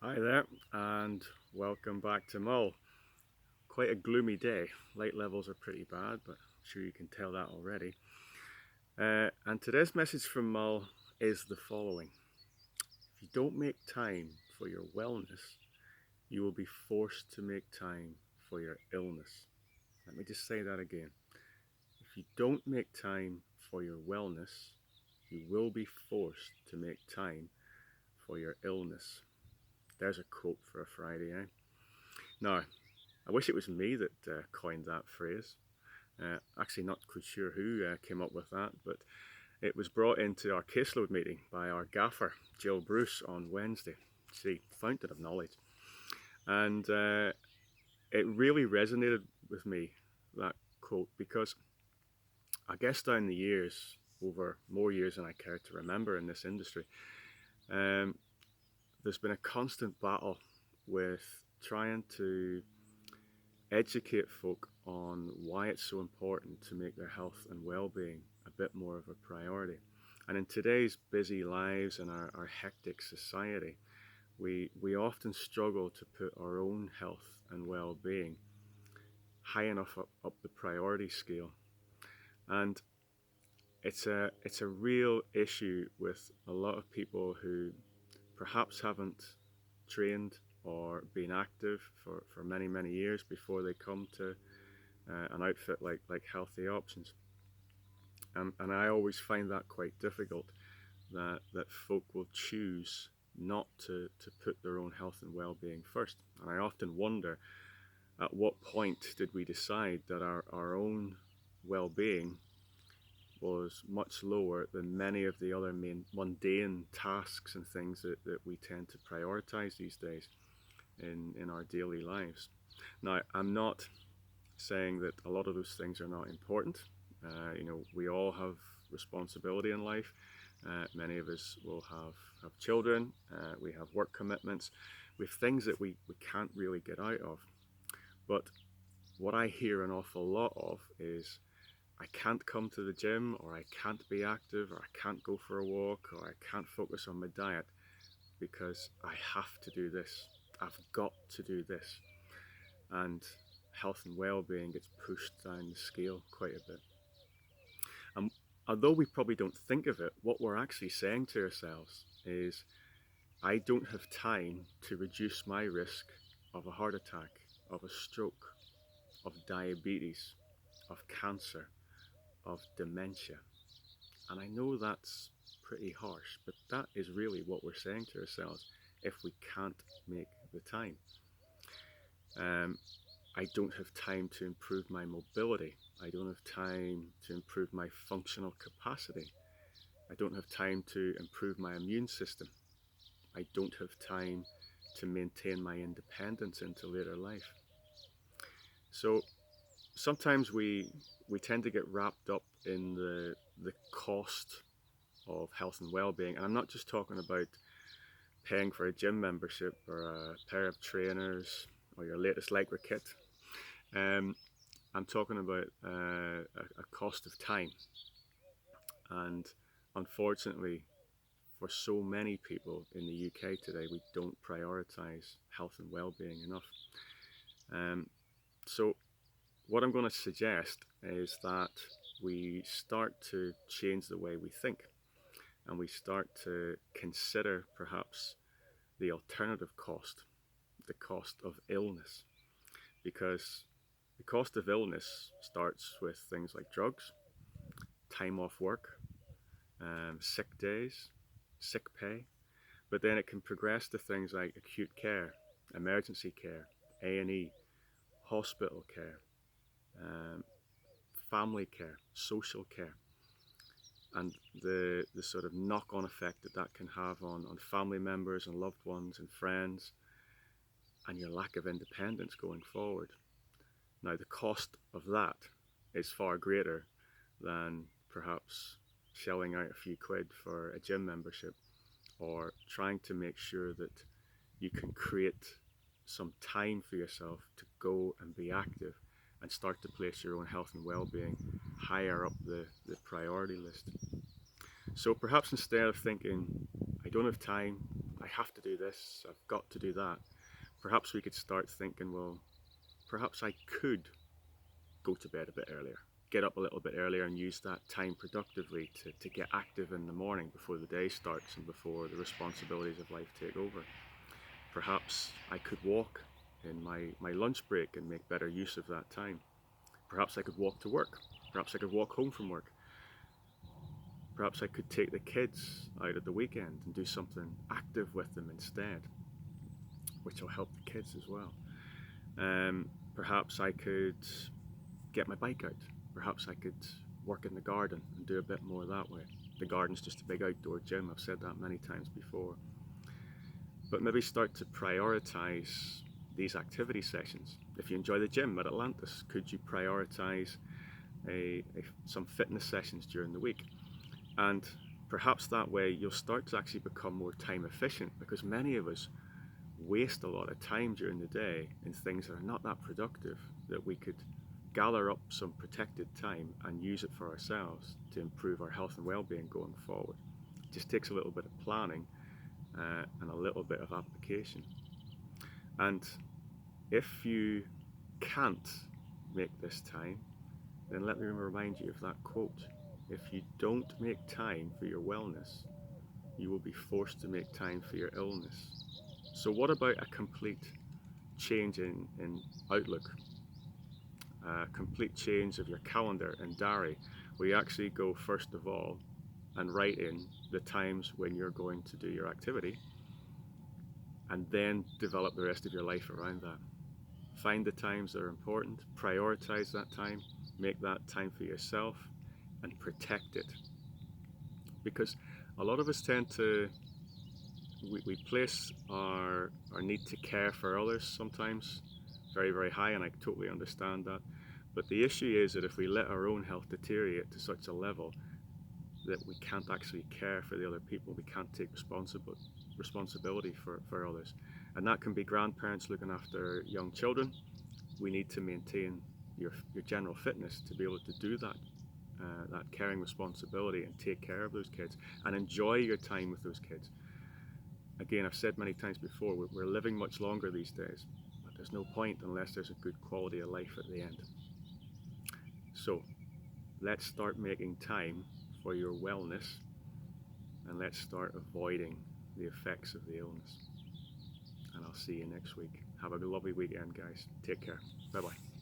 Hi there, and welcome back to Mull. Quite a gloomy day. Light levels are pretty bad, but I'm sure you can tell that already. And today's message from Mull is the following: if you don't make time for your wellness, you will be forced to make time for your illness. Let me just say that again. If you don't make time for your wellness, you will be forced to make time for your illness. There's a quote for a Friday, eh? Now, I wish it was me that coined that phrase. Actually, not quite sure who came up with that, but it was brought into our caseload meeting by our gaffer, Jill Bruce, on Wednesday. See, fountain of knowledge. And it really resonated with me, that quote, because I guess down the years, over more years than I care to remember in this industry, um, there's been a constant battle with trying to educate folk on why it's so important to make their health and well-being a bit more of a priority. And in today's busy lives and our hectic society, we often struggle to put our own health and well-being high enough up the priority scale. And it's a real issue with a lot of people who perhaps haven't trained or been active for many, many years before they come to an outfit like Healthy Options. And I always find that quite difficult, that folk will choose not to put their own health and well-being first. And I often wonder, at what point did we decide that our own well-being was much lower than many of the other main mundane tasks and things that we tend to prioritize these days in our daily lives. Now, I'm not saying that a lot of those things are not important. We all have responsibility in life. Many of us will have children. We have work commitments. We have things that we can't really get out of. But what I hear an awful lot of is, I can't come to the gym, or I can't be active, or I can't go for a walk, or I can't focus on my diet because I have to do this. I've got to do this. And health and well-being gets pushed down the scale quite a bit. And although we probably don't think of it, what we're actually saying to ourselves is, I don't have time to reduce my risk of a heart attack, of a stroke, of diabetes, of cancer, of dementia. And I know that's pretty harsh, but that is really what we're saying to ourselves if we can't make the time. I don't have time to improve my mobility. I don't have time to improve my functional capacity. I don't have time to improve my immune system. I don't have time to maintain my independence into later life. So sometimes we tend to get wrapped up in the cost of health and well-being. And I'm not just talking about paying for a gym membership or a pair of trainers or your latest Lycra kit. I'm talking about a cost of time. And unfortunately, for so many people in the UK today, we don't prioritize health and well-being enough. So what I'm going to suggest is that we start to change the way we think, and we start to consider perhaps the alternative cost, the cost of illness. Because the cost of illness starts with things like drugs, time off work, sick days, sick pay, but then it can progress to things like acute care, emergency care, A&E, hospital care, um, family care, social care, and the sort of knock-on effect that can have on family members and loved ones and friends, and your lack of independence going forward. Now, the cost of that is far greater than perhaps shelling out a few quid for a gym membership, or trying to make sure that you can create some time for yourself to go and be active and start to place your own health and well-being higher up the priority list. So perhaps instead of thinking, I don't have time, I have to do this, I've got to do that. Perhaps we could start thinking, well, perhaps I could go to bed a bit earlier, get up a little bit earlier and use that time productively to get active in the morning before the day starts and before the responsibilities of life take over. Perhaps I could walk in my lunch break and make better use of that time. Perhaps I could walk to work. Perhaps I could walk home from work. Perhaps I could take the kids out at the weekend and do something active with them instead, which will help the kids as well. Perhaps I could get my bike out. Perhaps I could work in the garden and do a bit more that way. The garden's just a big outdoor gym, I've said that many times before. But maybe start to prioritize these activity sessions. If you enjoy the gym at Atlantis, could you prioritize some fitness sessions during the week? And perhaps that way you'll start to actually become more time efficient, because many of us waste a lot of time during the day in things that are not that productive, that we could gather up some protected time and use it for ourselves to improve our health and well-being going forward. It just takes a little bit of planning and a little bit of application. And if you can't make this time, then let me remind you of that quote. If you don't make time for your wellness, you will be forced to make time for your illness. So what about a complete change in outlook? A complete change of your calendar and diary, where you actually go first of all and write in the times when you're going to do your activity, and then develop the rest of your life around that. Find the times that are important, prioritize that time, make that time for yourself, and protect it. Because a lot of us tend to, we place our need to care for others sometimes very, very high, and I totally understand that. But the issue is that if we let our own health deteriorate to such a level that we can't actually care for the other people, we can't take responsibility for others. And that can be grandparents looking after young children. We need to maintain your general fitness to be able to do that caring responsibility and take care of those kids and enjoy your time with those kids. Again, I've said many times before, we're living much longer these days, but there's no point unless there's a good quality of life at the end. So let's start making time for your wellness, and let's start avoiding the effects of the illness. And I'll see you next week. Have a lovely weekend, guys. Take care. Bye-bye.